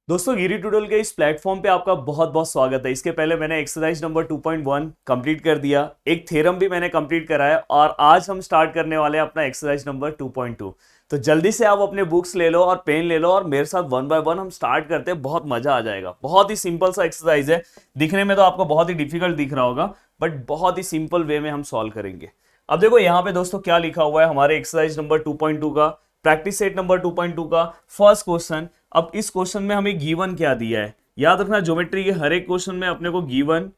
दोस्तों गिरी ट्यूटोरियल के इस प्लेटफॉर्म पे आपका बहुत बहुत स्वागत है। इसके पहले मैंने एक्सरसाइज नंबर 2.1 कंप्लीट कर दिया, एक थ्योरम भी मैंने कंप्लीट करा है और आज हम स्टार्ट करने वाले हैं अपना एक्सरसाइज नंबर 2.2। तो जल्दी से आप अपने बुक्स ले लो और पेन ले लो और मेरे साथ वन बाय वन हम स्टार्ट करते हैं। बहुत मजा आ जाएगा। बहुत ही सिंपल सा एक्सरसाइज है, दिखने में तो आपको बहुत ही डिफिकल्ट दिख रहा होगा बट बहुत ही सिंपल वे में हम सॉल्व करेंगे। अब देखो यहाँ पे दोस्तों क्या लिखा हुआ है हमारे एक्सरसाइज नंबर 2.2 का प्रैक्टिस सेट नंबर 2.2 का फर्स्ट क्वेश्चन। अब इस क्वेश्चन में हमें गिवन क्या दिया है, याद रखना ज्योमेट्री के हर एक क्वेश्चन में अपने को गिवन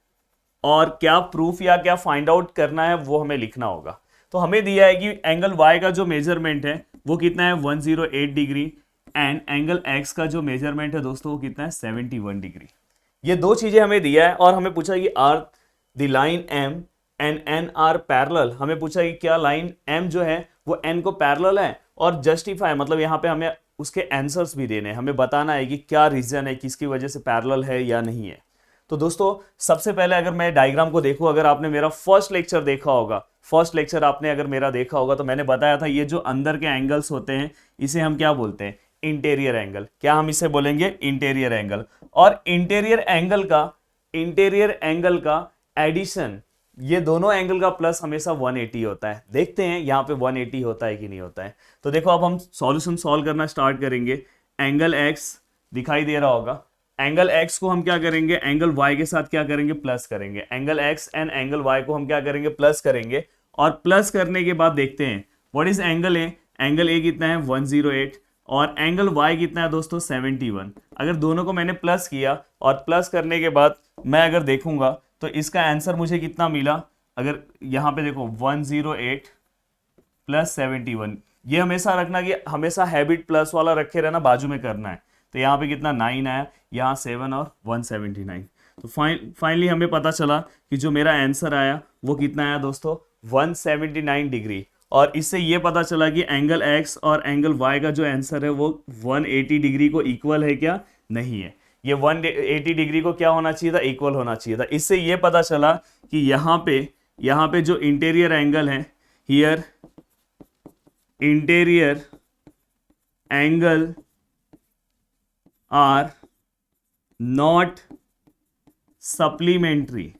और क्या प्रूफ या क्या फाइंड आउट करना है वो हमें लिखना होगा। तो हमें दिया है कि एंगल y का जो मेजरमेंट है वो कितना है 108 डिग्री एंड एंगल x का जो मेजरमेंट है दोस्तों वो कितना है 71 डिग्री। ये दो चीजें हमें दिया है और हमें पूछा कि are the line m and n are parallel. हमें पूछा कि क्या लाइन m जो है वो n को पैरेलल है और जस्टिफाई मतलब यहाँ पे हमें उसके आंसर्स भी देने हैं, हमें बताना है कि क्या रीजन है किसकी वजह से पैरेलल है या नहीं है। तो दोस्तों सबसे पहले अगर मैं डायग्राम को देखूं, अगर आपने मेरा फर्स्ट लेक्चर देखा होगा, फर्स्ट लेक्चर आपने अगर मेरा देखा होगा तो मैंने बताया था ये जो अंदर के एंगल्स होते हैं इसे हम क्या बोलते हैं, इंटीरियर एंगल। क्या हम इसे बोलेंगे, इंटीरियर एंगल। और इंटीरियर एंगल का एडिशन, ये दोनों एंगल का प्लस हमेशा 180 होता है। देखते हैं यहाँ पे 180 होता है कि नहीं होता है। तो देखो अब हम सॉल्यूशन सॉल्व करना स्टार्ट करेंगे। एंगल x दिखाई दे रहा होगा, एंगल x को हम क्या करेंगे, एंगल y के साथ क्या करेंगे, प्लस करेंगे। Angle x and angle y को हम क्या करेंगे, प्लस करेंगे। और प्लस करने के बाद देखते हैं what is angle a। Angle a कितना है 108 और एंगल y कितना है दोस्तों 71। अगर दोनों को मैंने प्लस किया और प्लस करने के बाद मैं अगर देखूंगा तो इसका आंसर मुझे कितना मिला। अगर यहाँ पे देखो 108 प्लस 71, ये हमेशा रखना कि हमेशा हैबिट प्लस वाला रखे रहना, बाजू में करना है। तो यहाँ पे कितना 9 आया, यहाँ 7 और 179। तो फाइनली हमें पता चला कि जो मेरा आंसर आया वो कितना आया दोस्तों 179 डिग्री। और इससे ये पता चला कि एंगल x और एंगल y का जो आंसर है वो 180 डिग्री को इक्वल है क्या, नहीं है। ये 180 डिग्री को क्या होना चाहिए था, इक्वल होना चाहिए था। इससे ये पता चला कि यहाँ पे जो इंटीरियर एंगल है, here interior angle are not supplementary.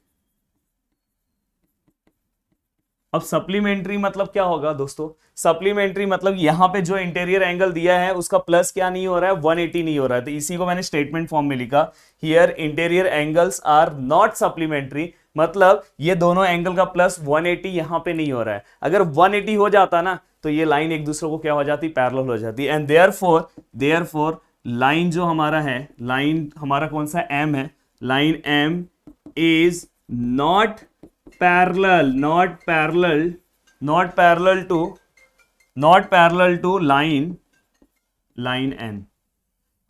अब सप्लीमेंट्री मतलब क्या होगा दोस्तों, सप्लीमेंट्री मतलब यहां पे जो इंटीरियर एंगल दिया है उसका प्लस क्या नहीं हो रहा है, 180 नहीं हो रहा है। तो इसी को मैंने स्टेटमेंट फॉर्म में लिखा, here interior angles are not supplementary, मतलब ये दोनों एंगल का प्लस 180 यहां पे नहीं हो रहा है। अगर 180 हो जाता ना तो ये लाइन एक दूसरे को क्या हो जाती, पैरेलल हो जाती। एंड देयरफॉर लाइन जो हमारा है, लाइन हमारा कौन सा एम है, line m is not parallel to line n।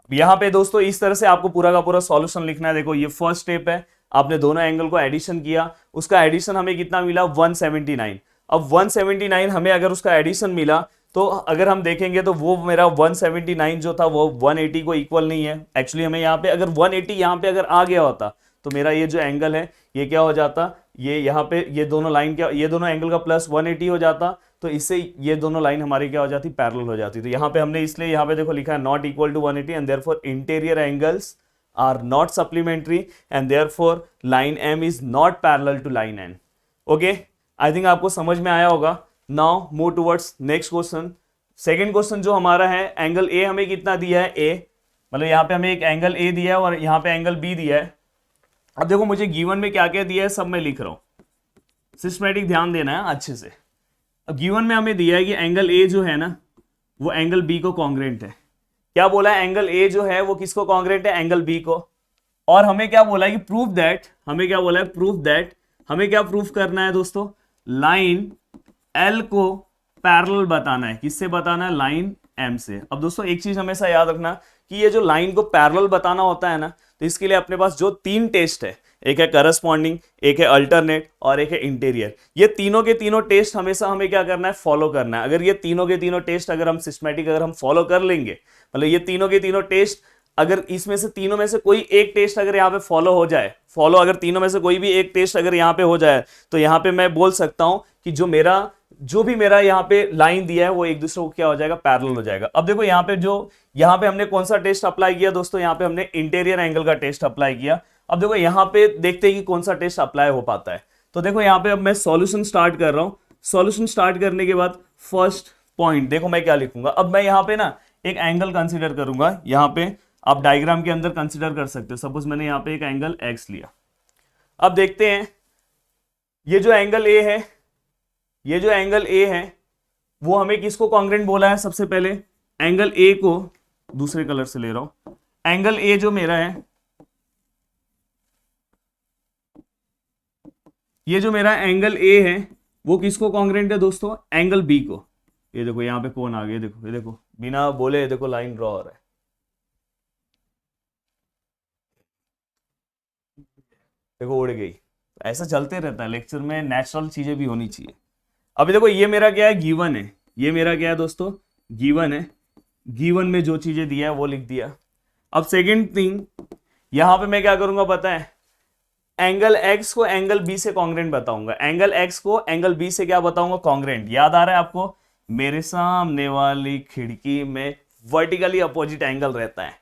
यहां पे दोस्तों इस तरह से आपको पूरा का पूरा सॉल्यूशन लिखना है। देखो ये फर्स्ट स्टेप है, आपने दोनों एंगल को एडिशन किया, उसका एडिशन हमें कितना मिला 179। अब 179 हमें अगर उसका एडिशन मिला तो अगर हम देखेंगे तो वो मेरा 179 जो था वो 180 को इक्वल नहीं है। एक्चुअली हमें यहाँ पे अगर 180 यहाँ पे अगर आ गया होता तो मेरा ये जो एंगल है ये क्या हो जाता, ये यहाँ पे ये दोनों लाइन क्या, ये दोनों एंगल का प्लस 180 हो जाता। तो इससे ये दोनों लाइन हमारी क्या हो जाती, पैरेलल हो जाती। तो यहाँ पे हमने इसलिए यहाँ पे देखो लिखा है not equal to 180 and therefore interior angles are not supplementary and therefore line m is not parallel to line n. Okay, I think आपको समझ में आया होगा। Now move towards next question. Second question जो हमारा है, एंगल ए हमें कितना दिया है, ए मतलब यहाँ पे हमें एक एंगल ए दिया है और यहाँ पे एंगल बी दिया है। अब देखो मुझे गिवन में क्या क्या दिया है सब मैं लिख रहा हूं, सिस्टमैटिक ध्यान देना है अच्छे से। अब गिवन में हमें दिया है कि एंगल ए जो है ना वो एंगल बी को कॉन्ग्रेंट है। क्या बोला है, एंगल ए जो है वो किसको कॉन्ग्रेंट है, एंगल बी को। और हमें क्या बोला है कि प्रूफ दैट, हमें क्या बोला है, प्रूफ दैट, हमें क्या प्रूफ करना है दोस्तों, लाइन एल को पैरेलल बताना है। किससे बताना है, लाइन एम से। अब दोस्तों एक चीज हमेशा याद रखना कि ये जो लाइन को पैरेलल बताना होता है ना, तो इसके लिए अपने पास जो तीन टेस्ट है, एक है करस्पॉन्डिंग, एक है अल्टरनेट और एक है इंटीरियर। ये तीनों के तीनों टेस्ट हमेशा हमें क्या करना है, फॉलो करना है। अगर ये तीनों के तीनों टेस्ट अगर हम सिस्टमैटिक अगर हम फॉलो कर लेंगे, मतलब ये तीनों के तीनों टेस्ट अगर इसमें से तीनों में से कोई एक टेस्ट अगर यहाँ पे फॉलो हो जाए, अगर तीनों में से कोई भी एक टेस्ट अगर यहाँ पे हो जाए तो यहाँ पे मैं बोल सकता हूँ कि जो मेरा जो भी मेरा यहाँ पे लाइन दिया है वो एक दूसरे को क्या हो जाएगा, पैरेलल हो जाएगा। अब देखो यहाँ पे यहाँ पे हमने कौन सा टेस्ट अप्लाई किया दोस्तों, यहाँ पे हमने इंटीरियर एंगल का टेस्ट अप्लाई किया। अब देखो यहाँ पे देखते हैं कि कौन सा टेस्ट अप्लाई हो पाता है। तो देखो यहाँ पे अब मैं सॉल्यूशन स्टार्ट कर रहा हूं। सॉल्यूशन स्टार्ट करने के बाद फर्स्ट पॉइंट देखो मैं क्या लिखूंगा। अब मैं यहाँ पे ना एक एंगल कंसीडर करूंगा, यहाँ पे आप डायग्राम के अंदर कंसीडर कर सकते हो। सपोज मैंने यहाँ पे एक एंगल एक्स लिया। अब देखते हैं ये जो एंगल ए है, ये जो एंगल ए है वो हमें किसको कॉन्ग्रेंट बोला है। सबसे पहले एंगल ए को दूसरे कलर से ले रहा हूं। एंगल ए जो मेरा है, ये जो मेरा एंगल ए है वो किसको कॉन्ग्रेंट है दोस्तों, एंगल बी को। ये देखो यहाँ पे कौन आ गया, देखो ये देखो बिना बोले देखो लाइन ड्रॉ हो रहा है। देखो उड़ गई। ऐसा चलते रहता है लेक्चर में, नेचुरल चीजें भी होनी चाहिए। अभी देखो ये मेरा क्या है, गिवन है। ये मेरा क्या है दोस्तों, गिवन है। गिवन में जो चीजें दिया है वो लिख दिया। अब सेकंड थिंग, यहां पे मैं क्या करूंगा पता है, एंगल एक्स को एंगल बी से कॉन्ग्रेंट बताऊंगा। एंगल एक्स को एंगल बी से क्या बताऊंगा, कॉन्ग्रेंट। याद आ रहा है आपको, मेरे सामने वाली खिड़की में वर्टिकली अपोजिट एंगल रहता है।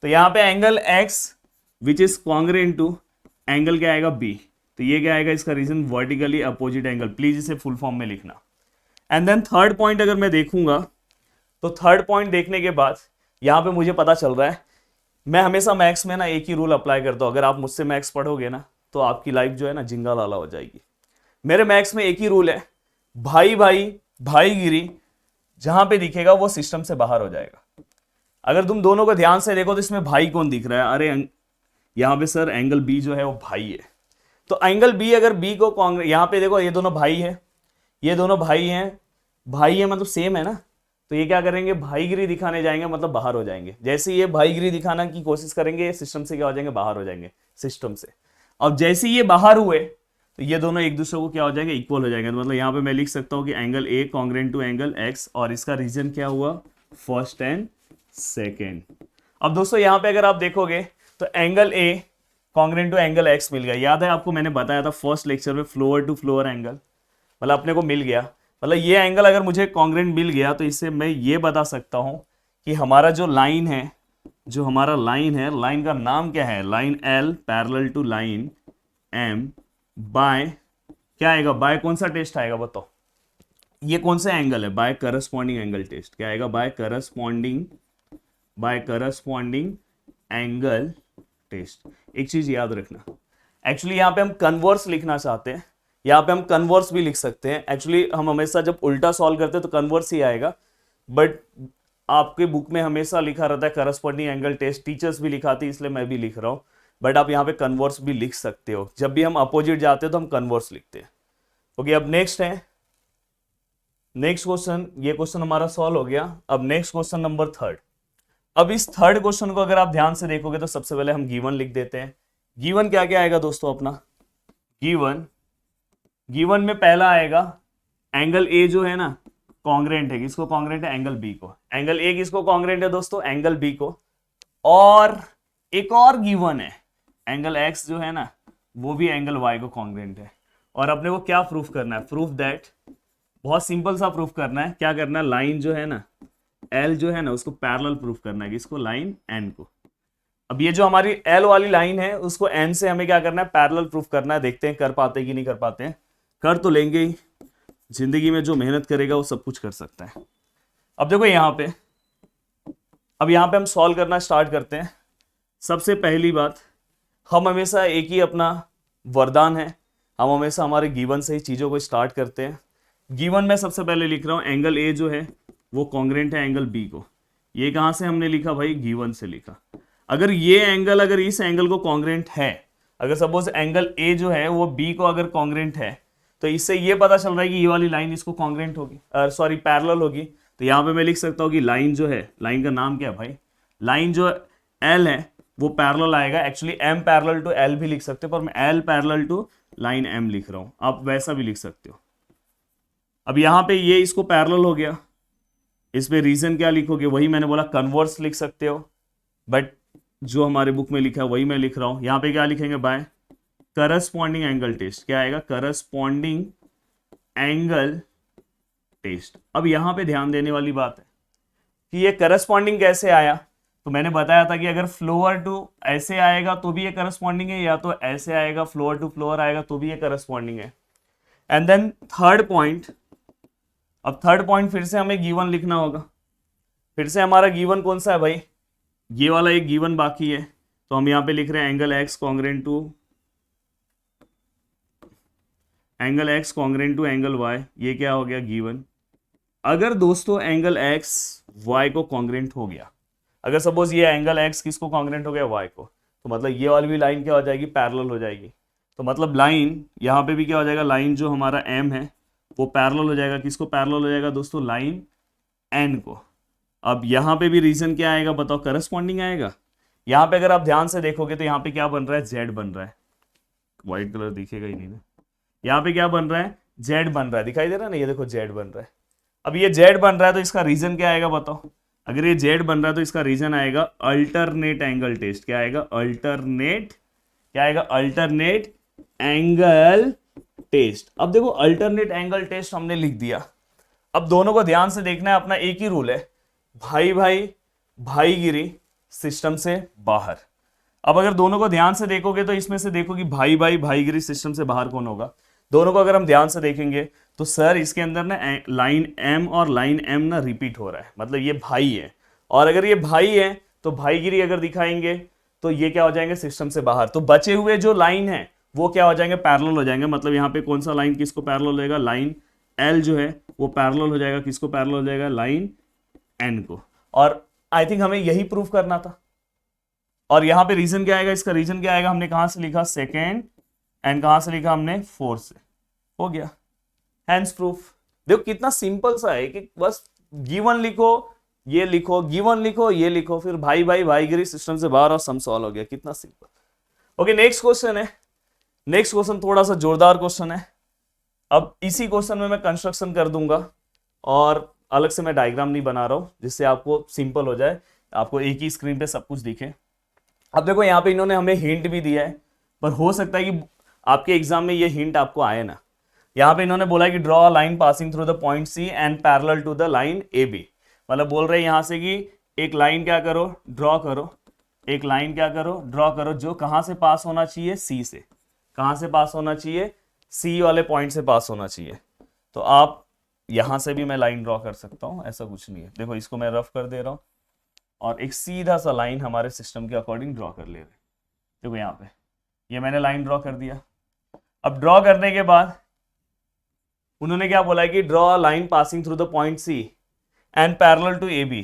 तो यहाँ पे angle x which is congruent to angle क्या आएगा, बी। तो ये क्या आएगा, इसका reason vertically opposite angle. Please इसे फुल फॉर्म में लिखना। एंड देन थर्ड पॉइंट अगर मैं देखूंगा तो थर्ड पॉइंट देखने के बाद यहां पे मुझे पता चल रहा है, मैं हमेशा मैथ्स में ना एक ही रूल अप्लाई करता हूं। अगर आप मुझसे मैथ्स पढ़ोगे ना तो आपकी लाइफ जो है ना जिंगा लाला हो जाएगी। मेरे मैथ्स में एक ही रूल है, भाई भाई भाईगिरी जहां पे दिखेगा वो सिस्टम से बाहर हो जाएगा। अगर तुम दोनों को ध्यान से देखो तो इसमें भाई कौन दिख रहा है, अरे यहां पे सर एंगल बी जो है वो भाई है। तो एंगल बी अगर बी को कॉन्ग्रेंट, यहां पे देखो ये दोनों भाई है, ये दोनों भाई हैं, भाई है मतलब सेम है ना। तो ये क्या करेंगे, भाईगिरी दिखाने जाएंगे मतलब बाहर हो जाएंगे। जैसे ये भाईगिरी दिखाना की कोशिश करेंगे सिस्टम से क्या हो जाएंगे, बाहर हो जाएंगे सिस्टम से। अब जैसे ये बाहर हुए तो ये दोनों एक दूसरे को क्या हो जाएंगे, इक्वल हो जाएंगे। तो मतलब यहाँ पे मैं लिख सकता हूँ कि angle A congruent to angle x, और इसका रीजन क्या हुआ, फर्स्ट एंड सेकेंड। अब दोस्तों यहाँ पे अगर आप देखोगे तो angle A congruent to angle X मिल गया। याद है आपको, मैंने बताया था फर्स्ट लेक्चर में फ्लोअर टू फ्लोअर एंगल, मतलब अपने को मिल गया। मतलब ये एंगल अगर मुझे कॉन्ग्रेंट मिल गया तो इससे मैं ये बता सकता हूं कि हमारा जो लाइन है, जो हमारा लाइन है, लाइन का नाम क्या है, line l parallel to line m by क्या आएगा, बाय कौन सा टेस्ट आएगा बताओ, ये कौन सा एंगल है, बाय करस्पॉन्डिंग एंगल टेस्ट। क्या आएगा, बाय करस्पॉन्डिंग एंगल टेस्ट। एक चीज याद रखना, एक्चुअली यहाँ पे हम कन्वर्स लिखना चाहते हैं, यहाँ पे हम कन्वर्स भी लिख सकते हैं। एक्चुअली हम हमेशा जब उल्टा सॉल्व करते हैं तो कन्वर्स ही आएगा, बट आपके बुक में हमेशा लिखा रहता है करस्पॉन्डिंग एंगल टेस्ट, टीचर्स भी लिखाती, इसलिए मैं भी लिख रहा हूँ। बट आप यहाँ पे कन्वर्स भी लिख सकते हो, जब भी हम अपोजिट जाते हैं तो हम कन्वर्स लिखते हैं। ओके, अब नेक्स्ट है, नेक्स्ट क्वेश्चन, ये क्वेश्चन हमारा सॉल्व हो गया। अब नेक्स्ट क्वेश्चन नंबर थर्ड। अब इस थर्ड क्वेश्चन को अगर आप ध्यान से देखोगे तो सबसे पहले हम गिवन लिख देते हैं। गिवन क्या क्या आएगा दोस्तों अपना, गिवन में पहला आएगा एंगल ए जो है ना कॉन्ग्रेंट है, किसको कॉन्ग्रेंट है, एंगल बी को। एंगल ए किसको कॉन्ग्रेंट है दोस्तों, एंगल बी को। और एक और गिवन है एंगल एक्स जो है ना वो भी एंगल वाई को कॉन्ग्रेंट है। और अपने को क्या प्रूफ करना है, प्रूफ दैट, बहुत सिंपल सा प्रूफ करना है। क्या करना है, लाइन जो है ना एल जो है ना उसको पैरेलल प्रूफ करना है, किसको, लाइन एन को। अब ये जो हमारी एल वाली लाइन है उसको एन से हमें क्या करना है, पैरेलल प्रूफ करना है। देखते हैं कर पाते कि नहीं कर पाते हैं, कर तो लेंगे ही, जिंदगी में जो मेहनत करेगा वो सब कुछ कर सकता है। अब देखो यहाँ पे, अब यहाँ पे हम सॉल्व करना स्टार्ट करते हैं। सबसे पहली बात, हम हमेशा एक ही अपना वरदान है, हम हमेशा हमारे गिवन से ही चीज़ों को स्टार्ट करते हैं। गिवन में सबसे पहले लिख रहा हूँ एंगल ए जो है वो कॉन्ग्रेंट है एंगल बी को। ये कहाँ से हमने लिखा भाई, गिवन से लिखा। अगर ये एंगल, अगर इस एंगल को कॉन्ग्रेंट है, अगर सपोज एंगल ए जो है वो बी को अगर कॉन्ग्रेंट है, तो इससे ये पता चल रहा है कि ये वाली लाइन इसको कॉन्ग्रेंट होगी, सॉरी पैरेलल होगी। तो यहाँ पे मैं लिख सकता हूँ कि लाइन जो है, लाइन का नाम क्या है भाई, लाइन जो एल है वो पैरेलल आएगा। Actually m parallel to l भी लिख सकते हो, पर मैं l parallel to line m लिख रहा हूँ, आप वैसा भी लिख सकते हो। अब यहाँ पे ये इसको पैरेलल हो गया, इस पे रीजन क्या लिखोगे, वही मैंने बोला कन्वर्स लिख सकते हो, बट जो हमारे बुक में लिखा है वही मैं लिख रहा हूं। यहाँ पे क्या लिखेंगे, बाय करस्पॉन्डिंग एंगल टेस्ट। क्या आएगा, करस्पॉन्डिंग एंगल टेस्ट। अब यहां पे ध्यान देने वाली बात है कि ये करस्पॉन्डिंग कैसे आया, तो मैंने बताया था कि अगर फ्लोअर टू ऐसे आएगा तो भी ये करस्पॉन्डिंग है, या तो ऐसे आएगा फ्लोअर टू फ्लोअर आएगा तो भी ये करस्पॉन्डिंग है। एंड देन थर्ड पॉइंट, अब थर्ड पॉइंट फिर से हमें गिवन लिखना होगा। फिर से हमारा गिवन कौन सा है भाई, ये वाला एक गिवन बाकी है, तो हम यहां पे लिख रहे हैं angle x congruent to angle y, ये क्या हो गया गिवन। अगर दोस्तों एंगल एक्स वाई को कॉन्ग्रेंट हो गया, अगर सपोज ये एंगल एक्स किसको कॉन्ग्रेंट हो गया, वाई को, तो मतलब ये वाली भी लाइन क्या हो जाएगी, पैरेलल हो जाएगी। तो मतलब लाइन यहाँ पे भी क्या हो जाएगा, लाइन जो हमारा एम है वो पैरेलल हो जाएगा, किसको पैरेलल हो जाएगा दोस्तों, लाइन एन को। अब यहाँ पे भी रीजन क्या आएगा बताओ, करस्पॉन्डिंग आएगा। यहाँ पे अगर आप ध्यान से देखोगे तो यहाँ पे क्या बन रहा है, जेड बन रहा है, व्हाइट कलर दिखेगा ही नहीं ना, यहाँ पे क्या बन रहा है, जेड बन रहा है, दिखाई दे रहा है ना, ये देखो जेड बन रहा है। अब ये जेड बन रहा है तो इसका रीजन क्या आएगा बताओ, अगर ये जेड बन रहा है तो इसका रीजन आएगा अल्टरनेट एंगल टेस्ट। क्या आएगा, अल्टरनेट, क्या आएगा, अल्टरनेट एंगल टेस्ट। अब देखो अल्टरनेट एंगल टेस्ट हमने लिख दिया। अब दोनों को ध्यान से देखना है, अपना एक ही रूल है, भाई भाई भाईगिरी सिस्टम से बाहर। अब अगर दोनों को ध्यान से देखोगे तो इसमें से देखो कि भाई भाई भाईगिरी सिस्टम से बाहर कौन होगा। दोनों को अगर हम ध्यान से देखेंगे तो सर इसके अंदर ना लाइन एम और लाइन एम ना रिपीट हो रहा है, मतलब ये भाई है, और अगर ये भाई है तो भाईगिरी अगर दिखाएंगे तो ये क्या हो जाएंगे, सिस्टम से बाहर। तो बचे हुए जो लाइन है वो क्या हो जाएंगे, पैरेलल हो जाएंगे। मतलब यहाँ पे कौन सा लाइन किसको पैरेलल हो जाएगा, लाइन एल जो है वो पैरेलल हो जाएगा, किसको पैरेलल हो जाएगा, लाइन एन को। और आई थिंक हमें यही प्रूव करना था। और यहाँ पे रीजन क्या आएगा, इसका रीजन क्या आएगा, हमने कहां से लिखा, सेकेंड, एंड कहां से लिखा हमने, फोर्थ से, हो गया, हैंड्स प्रूफ। देखो कितना सिंपल सा है कि बस गिवन लिखो, ये लिखो, गिवन लिखो, ये लिखो, फिर भाई भाई भाईगिरी सिस्टम से बाहर और सम सॉल्व हो गया, कितना सिंपल। ओके नेक्स्ट क्वेश्चन है। नेक्स्ट क्वेश्चन थोड़ा सा जोरदार क्वेश्चन है। अब इसी क्वेश्चन में मैं कंस्ट्रक्शन कर दूंगा और अलग से मैं डायग्राम नहीं बना रहा हूं, जिससे आपको सिंपल हो जाए, आपको एक ही स्क्रीन पे सब कुछ दिखे। अब देखो यहाँ पे इन्होंने हमें हिंट भी दिया है, पर हो सकता है कि आपके एग्जाम में ये हिंट आपको आए ना। यहाँ पे इन्होंने बोला है कि draw a line passing through the point C and parallel to the line A B. मतलब बोल रहे हैं यहाँ से कि एक लाइन क्या करो, ड्रॉ करो, एक लाइन क्या करो, ड्रॉ करो, जो कहाँ से पास होना चाहिए, सी से। कहाँ से पास होना चाहिए, सी वाले पॉइंट से पास होना चाहिए। तो आप यहां से भी मैं लाइन ड्रॉ कर सकता हूं, ऐसा कुछ नहीं है। देखो इसको मैं रफ कर दे रहा हूं और एक सीधा सा लाइन हमारे सिस्टम के अकॉर्डिंग ड्रॉ कर ले रहे हैं। देखो यहाँ पे ये मैंने लाइन ड्रॉ कर दिया। अब ड्रॉ करने के बाद उन्होंने क्या बोला है कि draw line passing through the point C and parallel to A B.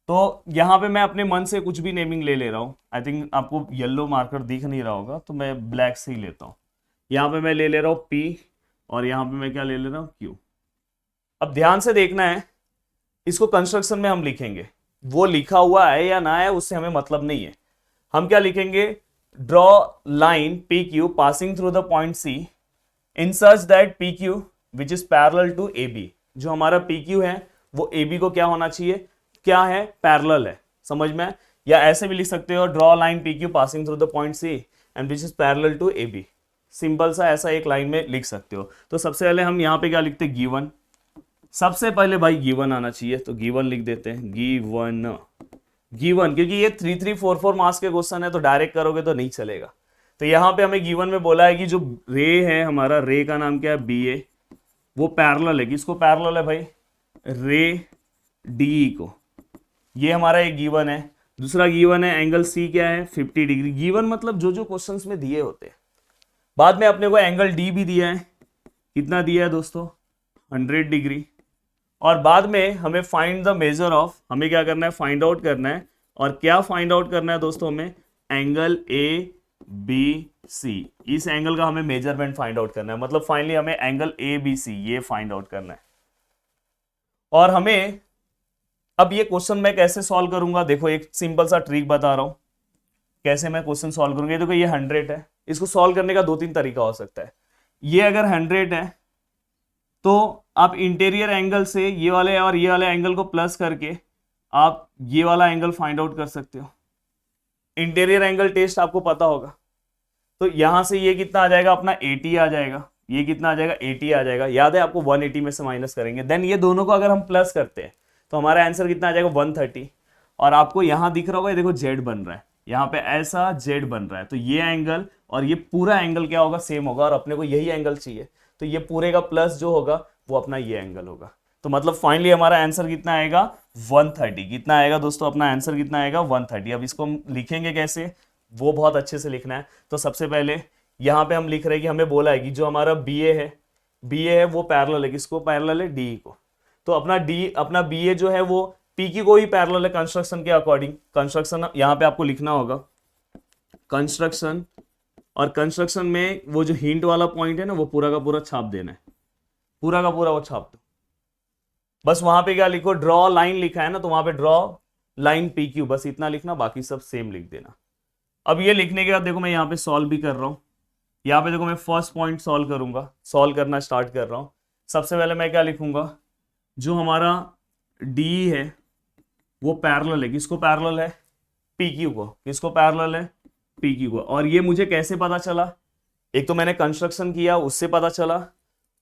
तो यहाँ पे मैं अपने मन से कुछ भी नेमिंग ले रहा हूँ। आई थिंक आपको येलो मार्कर दिख नहीं रहा होगा, तो मैं ब्लैक से ही लेता हूँ। यहाँ पे मैं ले रहा हूँ पी और यहाँ पे मैं क्या ले रहा हूँ, क्यू। अब ध्यान से देखना है, इसको कंस्ट्रक्शन में हम लिखेंगे, वो लिखा हुआ है या ना है उससे हमें मतलब नहीं है। हम क्या लिखेंगे, draw line P Q passing through the point C in such that P Q which is parallel to A B. जो हमारा पी क्यू है वो ए बी को क्या होना चाहिए, क्या है, पैरेलल है, समझ में। या ऐसे भी लिख सकते हो, draw line P Q passing through the point C and which is parallel to A B. Simple सा ऐसा एक लाइन में लिख सकते हो। तो सबसे पहले हम यहाँ पे क्या लिखते हैं, गिवन। सबसे पहले भाई गिवन आना चाहिए, तो गिवन लिख देते हैं, गिवन। गिवन क्योंकि ये 3 3 4 4 मार्क्स के क्वेश्चन है, तो डायरेक्ट करोगे तो नहीं चलेगा। तो यहाँ पे हमें गिवन में बोला है कि जो रे है हमारा, रे का नाम क्या है, बी ए, वो पैरेलल है, किसको पैरेलल है भाई, रे डी को। ये हमारा एक गिवन है। दूसरा गिवन है एंगल सी क्या है, 50 डिग्री। गिवन मतलब जो जो क्वेश्चंस में दिए होते हैं। बाद में अपने को एंगल डी भी दिया है, कितना दिया है दोस्तों, 100 डिग्री। और बाद में हमें फाइंड द मेजर ऑफ, हमें क्या करना है, फाइंड आउट करना है। और क्या फाइंड आउट करना है दोस्तों, हमें एंगल ए बी सी, इस एंगल का हमें मेजरमेंट फाइंड आउट करना है। मतलब फाइनली हमें एंगल ए बी सी ये फाइंड आउट करना है। और हमें अब ये क्वेश्चन मैं कैसे सॉल्व करूंगा, देखो एक सिंपल सा ट्रिक बता रहा हूं कैसे मैं क्वेश्चन सॉल्व करूंगा। देखो ये 100 है, इसको सॉल्व करने का 2-3 तरीका हो सकता है। ये अगर 100 है तो आप इंटीरियर एंगल से ये वाले और ये वाले एंगल को प्लस करके आप ये वाला एंगल फाइंड आउट कर सकते हो। इंटीरियर एंगल टेस्ट आपको पता होगा। तो यहां से ये कितना आ जाएगा अपना 80 आ जाएगा, ये कितना आ जाएगा 80 आ जाएगा, याद है आपको 180 में से माइनस करेंगे, देन ये दोनों को अगर हम प्लस करते हैं तो हमारा आंसर कितना आ जाएगा 130। और आपको यहां दिख रहा होगा, ये देखो जेड बन रहा है, यहाँ पे ऐसा जेड बन रहा है, तो ये एंगल और ये पूरा एंगल क्या होगा, सेम होगा, और अपने को यही एंगल चाहिए, तो ये पूरे का प्लस जो होगा वो अपना ये एंगल होगा। तो मतलब फाइनली हमारा आंसर कितना आएगा 130। कितना आएगा दोस्तों, अपना आंसर कितना आएगा 130। अब इसको हम लिखेंगे कैसे, वो बहुत अच्छे से लिखना है। तो सबसे पहले यहाँ पे हम लिख रहे हैं कि हमें बोला है कि जो हमारा बी ए है वो पैरेलल है, किसको पैरेलल है, डी को। तो अपना बी ए जो है वो पी की को ही पैरेलल है कंस्ट्रक्शन के अकॉर्डिंग। कंस्ट्रक्शन यहाँ पे आपको लिखना होगा कंस्ट्रक्शन, और कंस्ट्रक्शन में वो जो हिंट वाला पॉइंट है ना वो पूरा का पूरा छाप देना है, पूरा का पूरा वो छाप दो। बस वहां पे क्या लिखो, ड्रॉ लाइन लिखा है ना, तो वहां पे ड्रॉ लाइन पी क्यू, बस इतना लिखना, बाकी सब सेम लिख देना। अब ये लिखने के बाद देखो मैं यहाँ पे सॉल्व भी कर रहा हूं। यहाँ पे देखो मैं फर्स्ट पॉइंट सॉल्व करूंगा, सॉल्व करना स्टार्ट कर रहा हूं। सबसे पहले मैं क्या लिखूंगा, जो हमारा डी है वो पैरेलल है, किसको पैरेलल है, पी क्यू को। किसको पैरेलल है, पी क्यू को। और ये मुझे कैसे पता चला, एक तो मैंने कंस्ट्रक्शन किया उससे पता चला,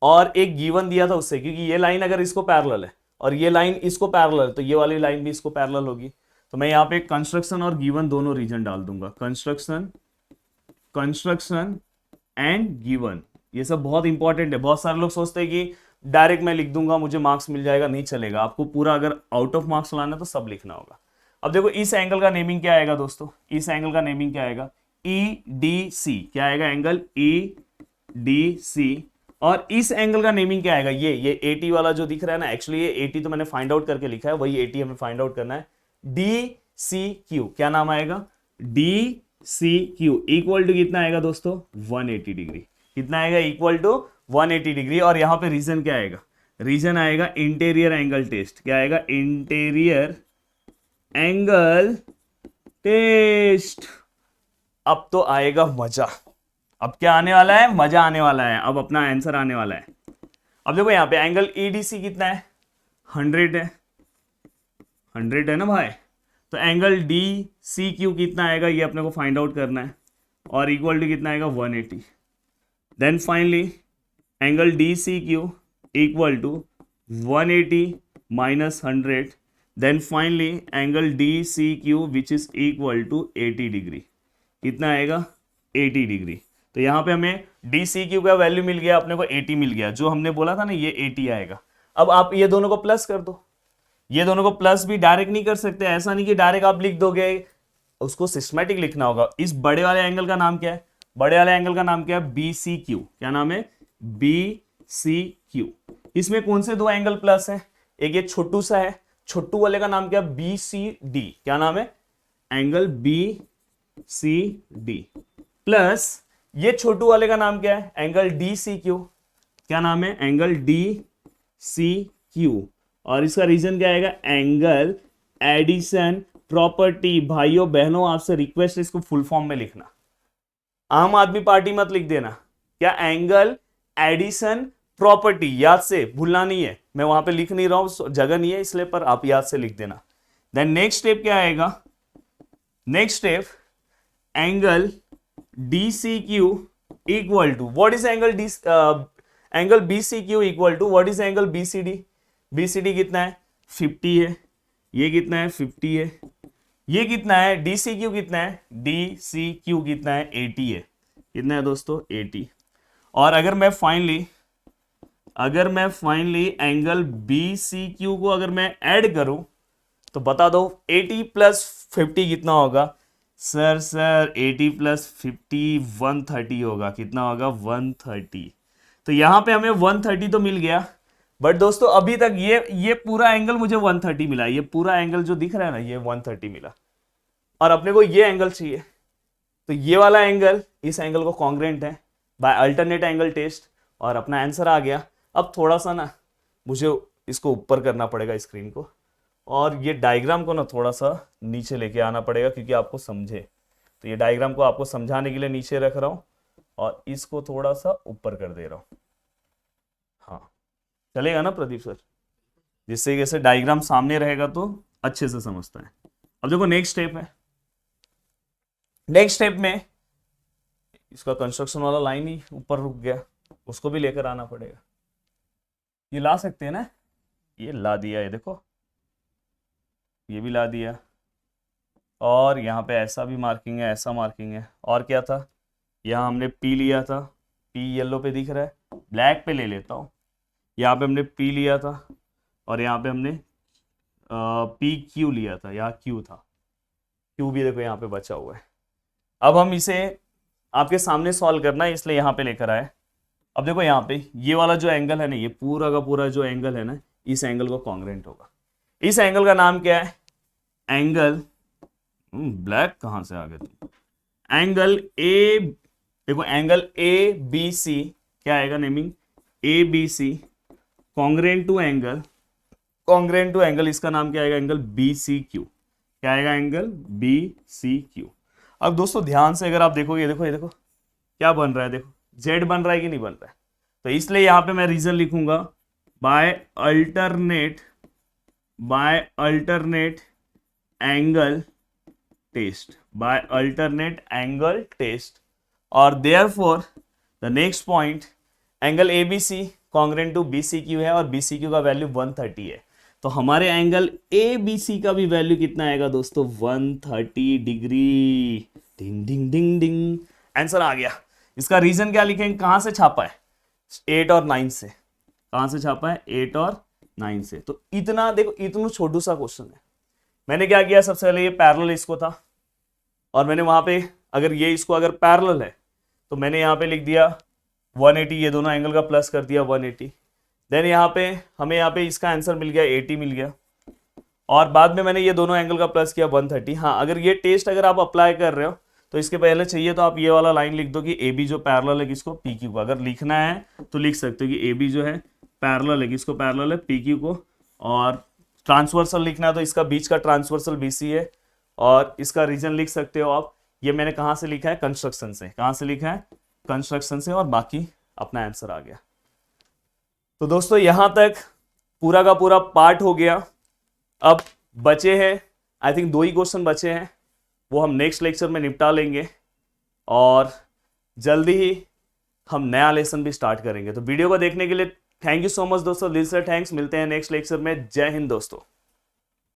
और एक गिवन दिया था उससे, क्योंकि ये लाइन अगर इसको पैरेलल है और ये लाइन इसको पैरेलल है तो ये वाली लाइन भी इसको पैरेलल होगी। तो मैं यहाँ पे कंस्ट्रक्शन और गिवन दोनों रीजन डाल दूंगा, कंस्ट्रक्शन एंड गिवन। ये सब बहुत इंपॉर्टेंट है। बहुत सारे लोग सोचते हैं कि डायरेक्ट मैं लिख दूंगा मुझे मार्क्स मिल जाएगा, नहीं चलेगा, आपको पूरा अगर आउट ऑफ मार्क्स लाना है तो सब लिखना होगा। अब देखो इस एंगल का नेमिंग क्या आएगा दोस्तों, इस एंगल का नेमिंग क्या आएगा, ई डी सी। क्या आएगा, एंगल ई डी सी। और इस एंगल का नेमिंग क्या आएगा, ये 80 वाला जो दिख रहा है ना, एक्चुअली ये 80 तो मैंने फाइंड आउट करके लिखा है, वही 80 हमें फाइंड आउट करना है। डी सी क्यू, क्या नाम आएगा, D C Q equal to कितना आएगा दोस्तों 180 डिग्री। कितना आएगा, इक्वल टू 180 डिग्री। और यहां पे रीजन क्या आएगा, रीजन आएगा इंटीरियर एंगल टेस्ट। क्या आएगा, इंटीरियर एंगल टेस्ट। अब तो आएगा मजा, अब क्या आने वाला है, मजा आने वाला है, अब अपना आंसर आने वाला है। अब देखो यहाँ पे एंगल ईडीसी कितना है, 100 है, 100 है ना भाई। तो एंगल डी सी क्यू कितना आएगा, ये अपने को फाइंड आउट करना है, और इक्वल टू कितना आएगा 180। Then finally angle D C Q equal to 180 minus 100। Then finally angle D C Q which is equal to 80 degree. कितना आएगा, 80 डिग्री। तो यहाँ पे हमें डी सी क्यू का वैल्यू मिल गया, अपने को 80 मिल गया, जो हमने बोला था ना ये 80 आएगा। अब आप ये दोनों को प्लस कर दो, ये दोनों को प्लस भी डायरेक्ट नहीं कर सकते, ऐसा नहीं कि डायरेक्ट आप लिख दोगे, उसको सिस्टमैटिक लिखना होगा। इस बड़े वाले एंगल का नाम क्या है, बड़े वाले एंगल का नाम क्या है, बी सी क्यू। क्या नाम है, बी सी क्यू। इसमें कौन से दो एंगल प्लस है, एक ये छोटू सा है, छोटू वाले का नाम क्या है, बी सी डी। क्या नाम है, angle B C D. Plus ये छोटू वाले का नाम क्या है, एंगल डी सी क्यू। क्या नाम है, एंगल डी सी क्यू। और इसका रीजन क्या आएगा, एंगल एडिशन प्रॉपर्टी। भाइयों बहनों आपसे रिक्वेस्ट है इसको फुल फॉर्म में लिखना, आम आदमी पार्टी मत लिख देना। क्या, एंगल एडिशन प्रॉपर्टी, याद से भूलना नहीं है, मैं वहां पे लिख नहीं रहा हूं, जगह नहीं है इसलिए, पर आप याद से लिख देना। देन नेक्स्ट स्टेप क्या आएगा, next step angle D C Q equal to what is angle D, angle B C Q equal to what is angle B C D. B C D कितना है, 50 है, ये कितना है 50 है, ये कितना है, डी सी क्यू कितना है, डी सी क्यू कितना है 80 है। कितना है दोस्तों 80। और अगर मैं finally angle B C Q को अगर मैं ऐड करूं तो बता दो 80 प्लस 50 कितना होगा, सर 80 प्लस 50 130 होगा। कितना होगा 130। तो यहां पे हमें 130 तो मिल गया, बट दोस्तों अभी तक ये पूरा एंगल मुझे 130 मिला, ये पूरा एंगल जो दिख रहा है ना ये 130 मिला, और अपने को ये एंगल चाहिए। तो ये वाला एंगल इस एंगल को कॉन्ग्रेंट है बाय अल्टरनेट एंगल टेस्ट, और अपना आंसर आ गया। अब थोड़ा सा ना मुझे इसको ऊपर करना पड़ेगा स्क्रीन को, और ये डायग्राम को ना थोड़ा सा नीचे लेके आना पड़ेगा क्योंकि आपको समझे। तो ये डायग्राम को आपको समझाने के लिए नीचे रख रहा हूं, और इसको थोड़ा सा ऊपर कर दे रहा हूं। हाँ चलेगा ना प्रदीप सर, जिससे कैसे डायग्राम सामने रहेगा तो अच्छे से समझता है। अब देखो नेक्स्ट स्टेप है, नेक्स्ट स्टेप में इसका कंस्ट्रक्शन वाला लाइन ही ऊपर रुक गया, उसको भी लेकर आना पड़ेगा। ये ला सकते हैं ना, ये ला दिया, ये देखो ये भी ला दिया, और यहाँ पे ऐसा भी मार्किंग है, ऐसा मार्किंग है। और क्या था, यहाँ हमने पी लिया था, पी येलो पे दिख रहा है, ब्लैक पे ले लेता हूँ। यहाँ पे हमने पी लिया था और यहाँ पे हमने पी क्यू लिया था, यहाँ क्यू था, क्यू भी देखो यहाँ पे बचा हुआ है। अब हम इसे आपके सामने सॉल्व करना है, इसलिए यहाँ पे लेकर आए। अब देखो यहाँ पे ये वाला जो एंगल है ना, ये पूरा का पूरा जो एंगल है ना, इस एंगल को कॉन्ग्रेंट होगा। इस एंगल का नाम क्या है, एंगल, ब्लैक कहाँ से आ गए तुम, एंगल ए, देखो एंगल ए बी सी क्या आएगा naming, A B C congruent to angle, congruent to angle इसका नाम क्या आएगा, एंगल बी सी क्यू। क्या आएगा, एंगल बी सी क्यू। अब दोस्तों ध्यान से अगर आप देखोगे, ये देखो ये देखो क्या बन रहा है, देखो जेड बन रहा है कि नहीं बन रहा है। तो इसलिए यहां पे मैं रीजन लिखूंगा by alternate angle test, by alternate angle test. और therefore the next point, angle ABC congruent to BCQ है और बीसीक्यू का वैल्यू 130 है। तो हमारे एंगल एबीसी का भी वैल्यू कितना आएगा दोस्तों, 130 डिग्री। डिंग डिंग डिंग डिंग, आंसर आ गया। इसका रीजन क्या लिखेंगे, कहां से छापा है, 8 और 9 से। कहां से छापा है, 8 और 9 से। तो इतना देखो, इतना छोटू सा क्वेश्चन है। मैंने क्या किया, सबसे पहले ये पैरेलल इसको था, और मैंने वहां पे अगर ये इसको अगर पैरेलल है तो मैंने यहाँ पे लिख दिया 180, ये दोनों एंगल का प्लस कर दिया 180। देन यहाँ पे हमें यहाँ पे इसका आंसर मिल गया 80 मिल गया, और बाद में मैंने ये दोनों एंगल का प्लस किया 130। हाँ, अगर ये टेस्ट अगर आप अप्लाई कर रहे हो तो इसके पहले चाहिए तो आप ये वाला लाइन लिख दो कि ए बी जो पैरेलल है किसको, पी क्यू को। अगर लिखना है तो लिख सकते हो कि ए बी जो है पैरेलल है किसको, पैरेलल है पी क्यू को। और ट्रांसवर्सल लिखना है तो इसका बीच का ट्रांसवर्सल बी सी है, और इसका रीजन लिख सकते हो आप। ये मैंने कहाँ से लिखा है, कंस्ट्रक्शन से। कहाँ से लिखा है, कंस्ट्रक्शन से, और बाकी अपना आंसर आ गया। तो दोस्तों यहां तक पूरा का पूरा पार्ट हो गया। अब बचे हैं आई थिंक 2 ही क्वेश्चन बचे हैं, वो हम नेक्स्ट लेक्चर में निपटा लेंगे, और जल्दी ही हम नया लेसन भी स्टार्ट करेंगे। तो वीडियो को देखने के लिए थैंक यू सो मच दोस्तों, दिल से थैंक्स। मिलते हैं नेक्स्ट लेक्चर में। जय हिंद दोस्तों।